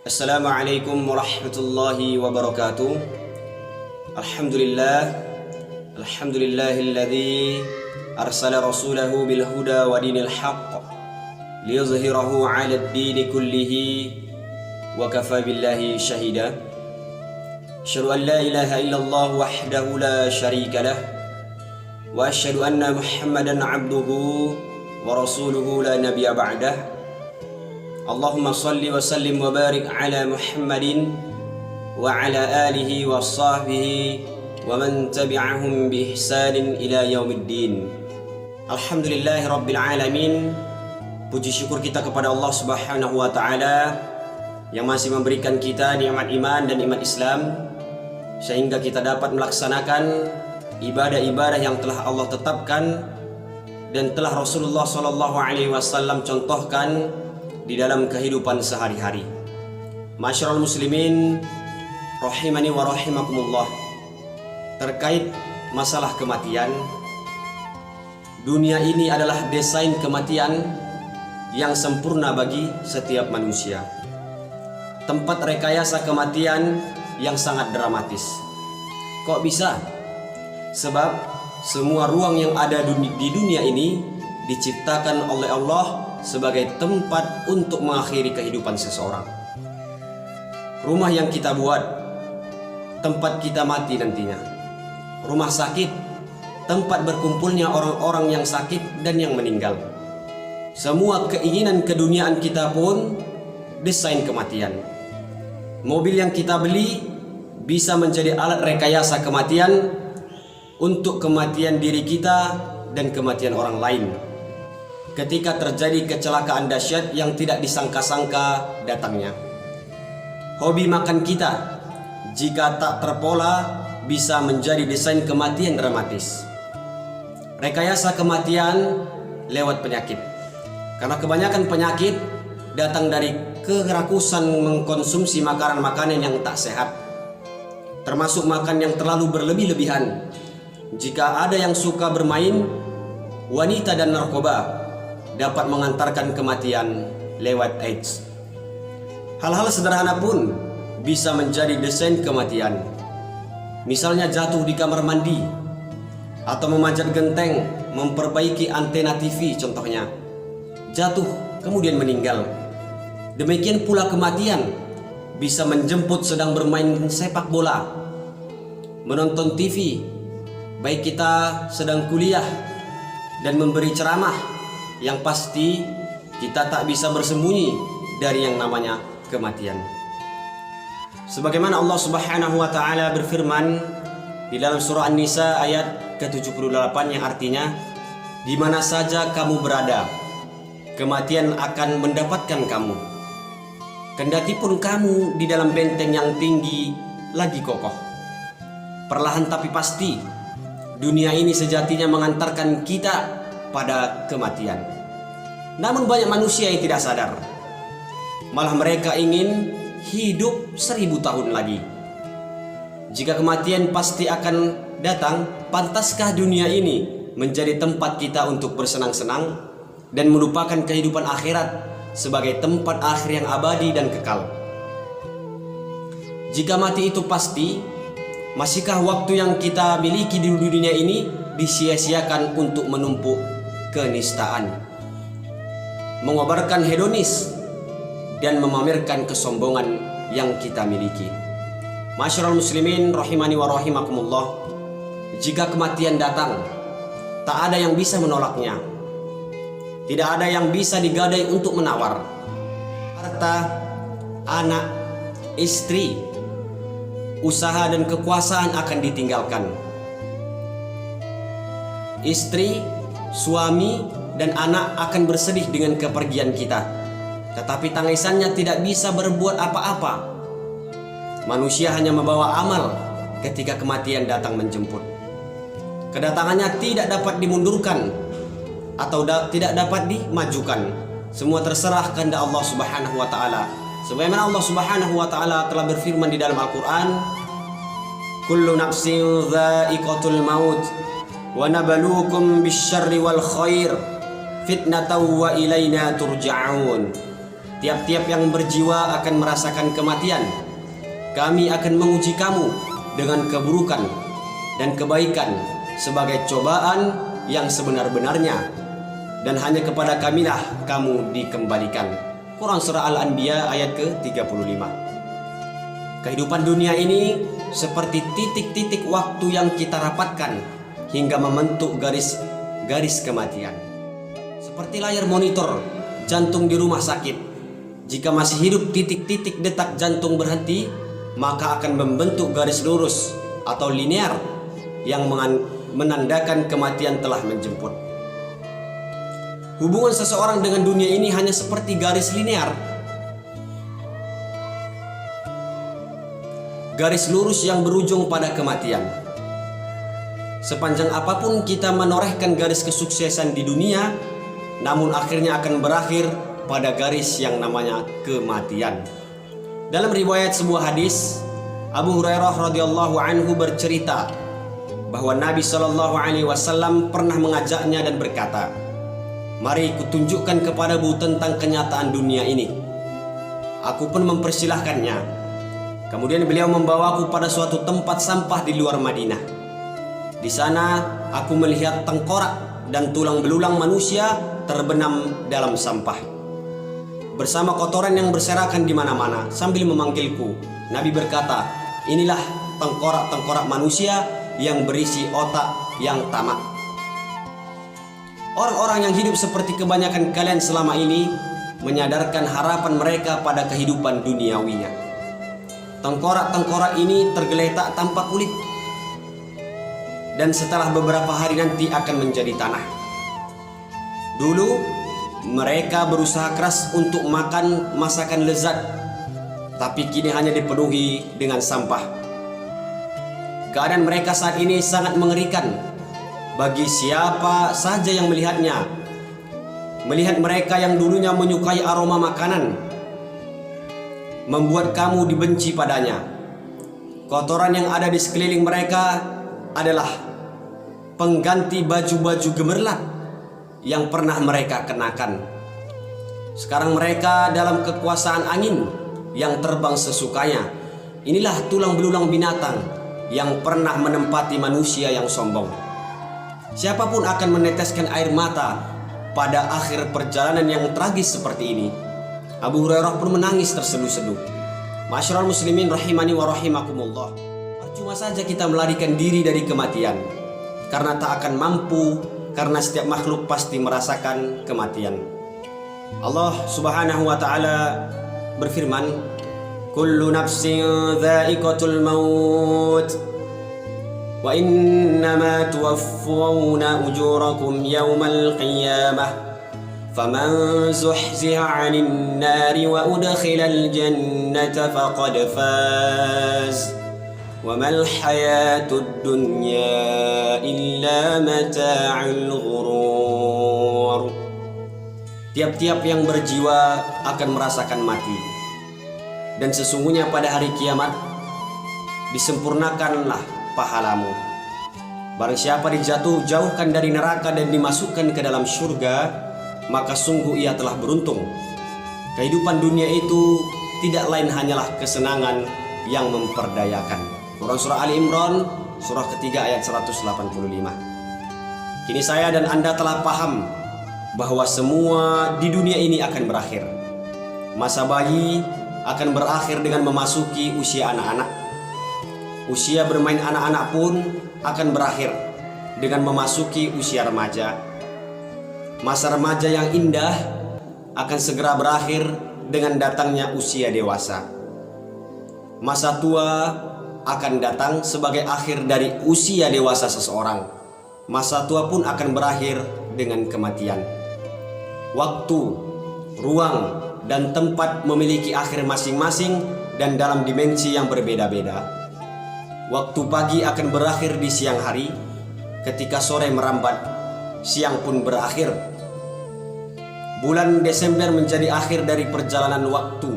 Assalamualaikum warahmatullahi wabarakatuh. Alhamdulillahilladzi arsala rasulahu bil huda wa dinil haqq liyuzhirahu 'alad dini kullihi wa kafa billahi shahida. Asyhadu an la ilaha illallah wahdahu la syarika lah wa asyhadu anna Muhammadan 'abduhu wa rasuluhu la nabiyya ba'dah. Allahumma salli wa sallim wa barik ala Muhammadin wa ala alihi wa sahbihi wa man tabi'ahum bi ihsanin ila yaumiddin. Alhamdulillahi rabbil alamin. Puji syukur kita kepada Allah Subhanahu wa taala yang masih memberikan kita nikmat iman dan iman Islam sehingga kita dapat melaksanakan ibadah-ibadah yang telah Allah tetapkan dan telah Rasulullah sallallahu alaihi wasallam contohkan di dalam kehidupan sehari-hari. Masyarul muslimin rahimani wa rahimakumullah. Terkait masalah kematian, dunia ini adalah desain kematian yang sempurna bagi setiap manusia. Tempat rekayasa kematian yang sangat dramatis. Kok bisa? Sebab semua ruang yang ada di dunia ini diciptakan oleh Allah sebagai tempat untuk mengakhiri kehidupan seseorang. Rumah yang kita buat, tempat kita mati nantinya. Rumah sakit, tempat berkumpulnya orang-orang yang sakit dan yang meninggal. Semua keinginan keduniaan kita pun desain kematian. Mobil yang kita beli bisa menjadi alat rekayasa kematian untuk kematian diri kita dan kematian orang lain. Ketika terjadi kecelakaan dahsyat yang tidak disangka-sangka datangnya. Hobi makan kita, jika tak terpola, bisa menjadi desain kematian dramatis. Rekayasa kematian lewat penyakit. Karena kebanyakan penyakit datang dari kerakusan mengkonsumsi makanan-makanan yang tak sehat. Termasuk makan yang terlalu berlebih-lebihan. Jika ada yang suka bermain, wanita dan narkoba dapat mengantarkan kematian lewat AIDS. Hal-hal sederhana pun bisa menjadi desain kematian. Misalnya jatuh di kamar mandi atau memanjat genteng, memperbaiki antena TV contohnya. Jatuh kemudian meninggal. Demikian pula kematian bisa menjemput sedang bermain sepak bola, menonton TV, baik kita sedang kuliah dan memberi ceramah. Yang pasti kita tak bisa bersembunyi dari yang namanya kematian. Sebagaimana Allah Subhanahu wa taala berfirman di dalam surah An-Nisa ayat ke-78 yang artinya, di mana saja kamu berada, kematian akan mendapatkan kamu. Kendati pun kamu di dalam benteng yang tinggi lagi kokoh. Perlahan tapi pasti, dunia ini sejatinya mengantarkan kita pada kematian. Namun banyak manusia yang tidak sadar. Malah mereka ingin hidup 1000 tahun lagi. Jika kematian pasti akan datang, pantaskah dunia ini menjadi tempat kita untuk bersenang-senang dan melupakan kehidupan akhirat sebagai tempat akhir yang abadi dan kekal? Jika mati itu pasti, masihkah waktu yang kita miliki di dunia ini disia-siakan untuk menumpuk kenistaan, mengobarkan hedonis, dan memamerkan kesombongan yang kita miliki? Masyarul muslimin rahimani wa rahimakumullah. Jika kematian datang, tak ada yang bisa menolaknya. Tidak ada yang bisa digadai untuk menawar. Harta, anak, istri, usaha dan kekuasaan akan ditinggalkan. Istri, suami, dan anak akan bersedih dengan kepergian kita. Tetapi tangisannya tidak bisa berbuat apa-apa. Manusia hanya membawa amal ketika kematian datang menjemput. Kedatangannya tidak dapat dimundurkan atau tidak dapat dimajukan. Semua terserah kehendak Allah Subhanahu wa taala. Sebagaimana Allah Subhanahu wa taala telah berfirman di dalam Al-Qur'an, "Kullu nafsin dha'iqatul maut wa nabluukum bisyarri wal khair fitnatan wa ilaina turja'un." Tiap-tiap yang berjiwa akan merasakan kematian. Kami akan menguji kamu dengan keburukan dan kebaikan sebagai cobaan yang sebenar-benarnya, dan hanya kepada kamilah kamu dikembalikan. Quran Surah Al-Anbiya ayat ke-35. Kehidupan dunia ini seperti titik-titik waktu yang kita rapatkan hingga membentuk garis kematian. Seperti layar monitor jantung di rumah sakit. Jika masih hidup titik-titik detak jantung berhenti, maka akan membentuk garis lurus atau linear yang menandakan kematian telah menjemput. Hubungan seseorang dengan dunia ini hanya seperti garis linear. Garis lurus yang berujung pada kematian. Sepanjang apapun kita menorehkan garis kesuksesan di dunia, namun akhirnya akan berakhir pada garis yang namanya kematian. Dalam riwayat sebuah hadis, Abu Hurairah radhiyallahu anhu bercerita bahwa Nabi Shallallahu alaihi wasallam pernah mengajaknya dan berkata, "Mari kutunjukkan kepadamu tentang kenyataan dunia ini." Aku pun mempersilahkannya. Kemudian beliau membawaku pada suatu tempat sampah di luar Madinah. Di sana aku melihat tengkorak dan tulang belulang manusia terbenam dalam sampah bersama kotoran yang berserakan di mana-mana. Sambil memanggilku, Nabi berkata, "Inilah tengkorak-tengkorak manusia yang berisi otak yang tamak." Orang-orang yang hidup seperti kebanyakan kalian selama ini menyadarkan harapan mereka pada kehidupan duniawinya. Tengkorak-tengkorak ini tergeletak tanpa kulit, dan setelah beberapa hari nanti akan menjadi tanah. Dulu mereka berusaha keras untuk makan masakan lezat, tapi kini hanya dipenuhi dengan sampah. Keadaan mereka saat ini sangat mengerikan bagi siapa saja yang melihatnya. Melihat mereka yang dulunya menyukai aroma makanan membuat kamu dibenci padanya. Kotoran yang ada di sekeliling mereka adalah pengganti baju-baju gemerlap yang pernah mereka kenakan. Sekarang mereka dalam kekuasaan angin yang terbang sesukanya. Inilah tulang belulang binatang yang pernah menempati manusia yang sombong. Siapapun akan meneteskan air mata pada akhir perjalanan yang tragis seperti ini. Abu Hurairah pun menangis terseduh-seduh. Ma'asyiral muslimin rahimani wa rahimakumullah. Percuma saja kita melarikan diri dari kematian, karena tak akan mampu, karena setiap makhluk pasti merasakan kematian. Allah Subhanahu wa taala berfirman, "Kullu nafsin dha'iqatul maut wa innama tuwaffawna ujurakum yawmal qiyamah faman zuhziha 'anil nari wa udkhilal jannata faqad faz wa mal hayatud dunya illa mata'ul ghurur." Tiap-tiap yang berjiwa akan merasakan mati, dan sesungguhnya pada hari kiamat disempurnakanlah pahalamu. Barang siapa jauhkan dari neraka dan dimasukkan ke dalam surga, maka sungguh ia telah beruntung. Kehidupan dunia itu tidak lain hanyalah kesenangan yang memperdayakan. Quran Surah Ali Imran surah ketiga ayat 185. Kini saya dan Anda telah paham bahwa semua di dunia ini akan berakhir. Masa bayi akan berakhir dengan memasuki usia anak-anak. Usia bermain anak-anak pun akan berakhir dengan memasuki usia remaja. Masa remaja yang indah akan segera berakhir dengan datangnya usia dewasa. Masa tua akan datang sebagai akhir dari usia dewasa seseorang. Masa tua pun akan berakhir dengan kematian. Waktu, ruang, dan tempat memiliki akhir masing-masing dan dalam dimensi yang berbeda-beda. Waktu pagi akan berakhir di siang hari. Ketika sore merambat, siang pun berakhir. Bulan Desember menjadi akhir dari perjalanan waktu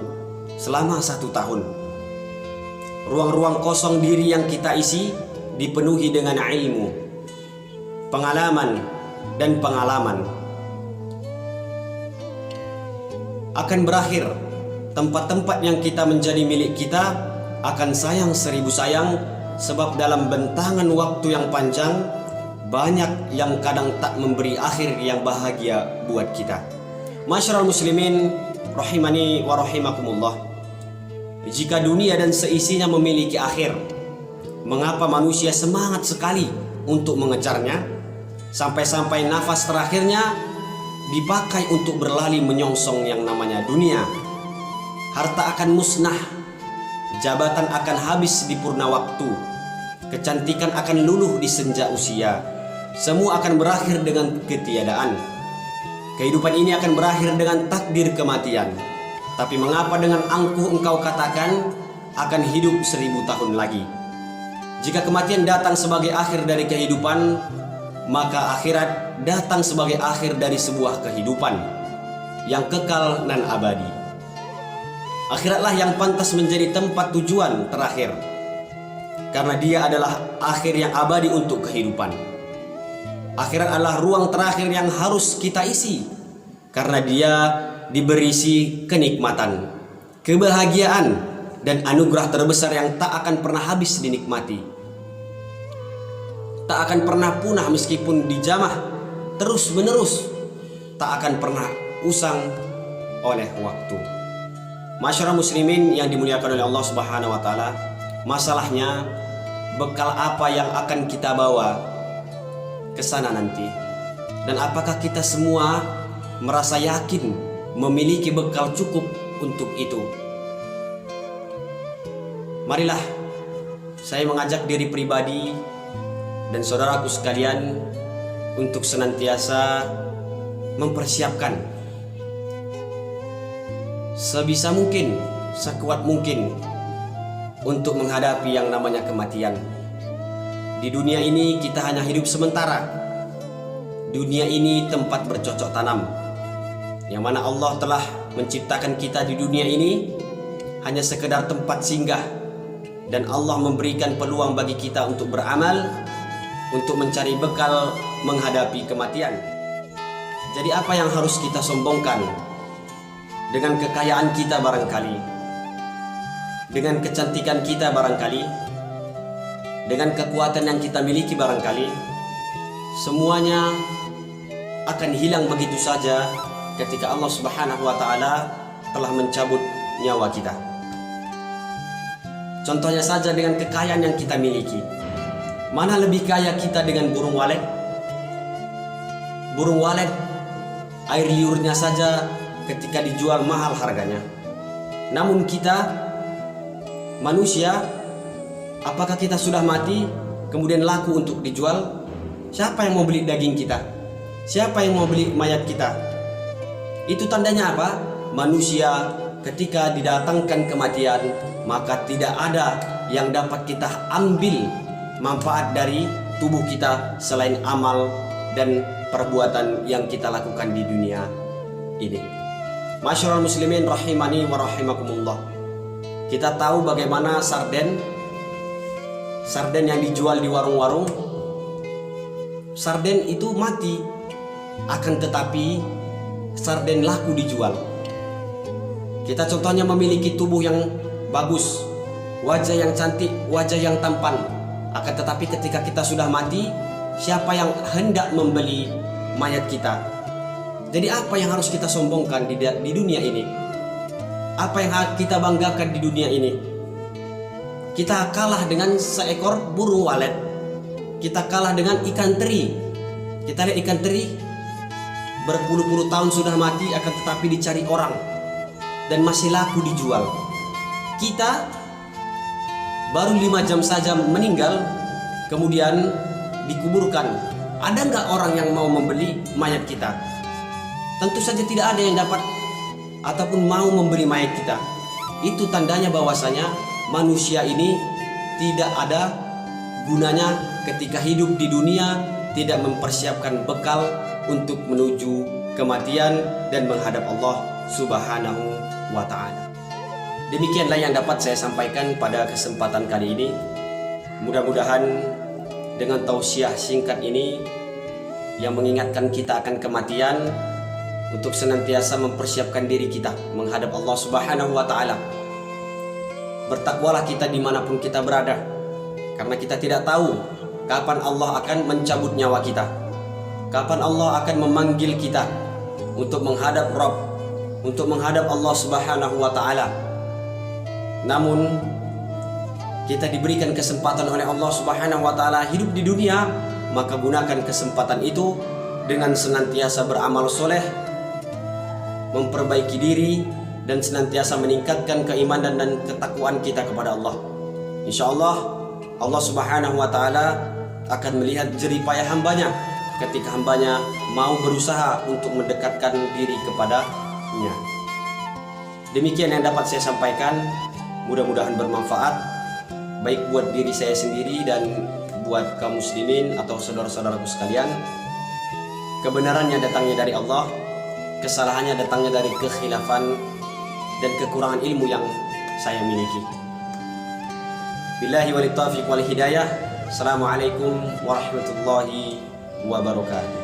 selama 1 tahun. Ruang-ruang kosong diri yang kita isi dipenuhi dengan ilmu, pengalaman, dan pengalaman. akan berakhir. Tempat-tempat yang kita menjadi milik kita akan sayang 1000 sayang, sebab dalam bentangan waktu yang panjang banyak yang kadang tak memberi akhir yang bahagia buat kita. Masyarul muslimin rahimani wa rahimakumullah. Jika dunia dan seisinya memiliki akhir, mengapa manusia semangat sekali untuk mengejarnya, sampai-sampai nafas terakhirnya dipakai untuk berlari menyongsong yang namanya dunia. Harta akan musnah, jabatan akan habis di purna waktu, kecantikan akan luluh di senja usia. Semua akan berakhir dengan ketiadaan. Kehidupan ini akan berakhir dengan takdir kematian. Tapi mengapa dengan angkuh engkau katakan akan hidup 1000 tahun lagi? Jika kematian datang sebagai akhir dari kehidupan, maka akhirat datang sebagai akhir dari sebuah kehidupan yang kekal dan abadi. Akhiratlah yang pantas menjadi tempat tujuan terakhir, karena dia adalah akhir yang abadi untuk kehidupan. Akhirat adalah ruang terakhir yang harus kita isi, karena dia diberisi kenikmatan, kebahagiaan, dan anugerah terbesar yang tak akan pernah habis dinikmati. Tak akan pernah punah meskipun dijamah terus menerus, tak akan pernah usang oleh waktu. Masyarakat muslimin yang dimuliakan oleh Allah Subhanahu wa taala, masalahnya bekal apa yang akan kita bawa ke sana nanti, dan apakah kita semua merasa yakin memiliki bekal cukup untuk itu? Marilah saya mengajak diri pribadi dan saudaraku sekalian untuk senantiasa mempersiapkan sebisa mungkin, sekuat mungkin untuk menghadapi yang namanya kematian. Di dunia ini kita hanya hidup sementara. Dunia ini tempat bercocok tanam, yang mana Allah telah menciptakan kita di dunia ini hanya sekedar tempat singgah, dan Allah memberikan peluang bagi kita untuk beramal, untuk mencari bekal menghadapi kematian. Jadi apa yang harus kita sombongkan? Dengan kekayaan kita barangkali, dengan kecantikan kita barangkali, dengan kekuatan yang kita miliki barangkali, semuanya akan hilang begitu saja ketika Allah Subhanahu wa taala telah mencabut nyawa kita. Contohnya saja dengan kekayaan yang kita miliki. Mana lebih kaya kita dengan burung walet? Burung walet, air liurnya saja ketika dijual mahal harganya. Namun kita manusia, apakah kita sudah mati kemudian laku untuk dijual? Siapa yang mau beli daging kita? Siapa yang mau beli mayat kita? Itu tandanya apa? Manusia ketika didatangkan kematian, maka tidak ada yang dapat kita ambil manfaat dari tubuh kita selain amal dan perbuatan yang kita lakukan di dunia ini. Masyarul muslimin rahimani wa rahimakumullah. Kita tahu bagaimana sarden yang dijual di warung-warung. Sarden itu mati, akan tetapi sarden laku dijual. Kita contohnya memiliki tubuh yang bagus, wajah yang cantik, wajah yang tampan, akan tetapi ketika kita sudah mati, siapa yang hendak membeli mayat kita? Jadi apa yang harus kita sombongkan di dunia ini? Apa yang kita banggakan di dunia ini? Kita kalah dengan seekor burung walet. Kita kalah dengan ikan teri. Kita lihat ikan teri berpuluh-puluh tahun sudah mati, akan tetapi dicari orang dan masih laku dijual. Kita baru 5 jam saja meninggal, kemudian dikuburkan. Ada nggak orang yang mau membeli mayat kita? Tentu saja tidak ada yang dapat ataupun mau membeli mayat kita. Itu tandanya bahwasanya manusia ini tidak ada gunanya ketika hidup di dunia, tidak mempersiapkan bekal untuk menuju kematian dan menghadap Allah Subhanahu wa ta'ala. Demikianlah yang dapat saya sampaikan pada kesempatan kali ini. Mudah-mudahan dengan tausiah singkat ini yang mengingatkan kita akan kematian, untuk senantiasa mempersiapkan diri kita menghadap Allah Subhanahu wa Ta'ala. Bertakwalah kita dimanapun kita berada, karena kita tidak tahu kapan Allah akan mencabut nyawa kita, kapan Allah akan memanggil kita untuk menghadap Rabb, untuk menghadap Allah Subhanahu wa Ta'ala. Namun kita diberikan kesempatan oleh Allah Subhanahu wa Ta'ala hidup di dunia, maka gunakan kesempatan itu dengan senantiasa beramal soleh, memperbaiki diri, dan senantiasa meningkatkan keimanan dan ketakwaan kita kepada Allah. Insya Allah, Allah Subhanahu wa Ta'ala akan melihat jerih payah hambanya ketika hambanya mau berusaha untuk mendekatkan diri kepadanya. Demikian yang dapat saya sampaikan, mudah-mudahan bermanfaat baik buat diri saya sendiri dan buat kaum muslimin atau saudara-saudaraku sekalian. Kebenarannya datangnya dari Allah, kesalahannya datangnya dari kekhilafan dan kekurangan ilmu yang saya miliki. Billahi walil taufiq wal hidayah. Assalamualaikum warahmatullahi wabarakatuh.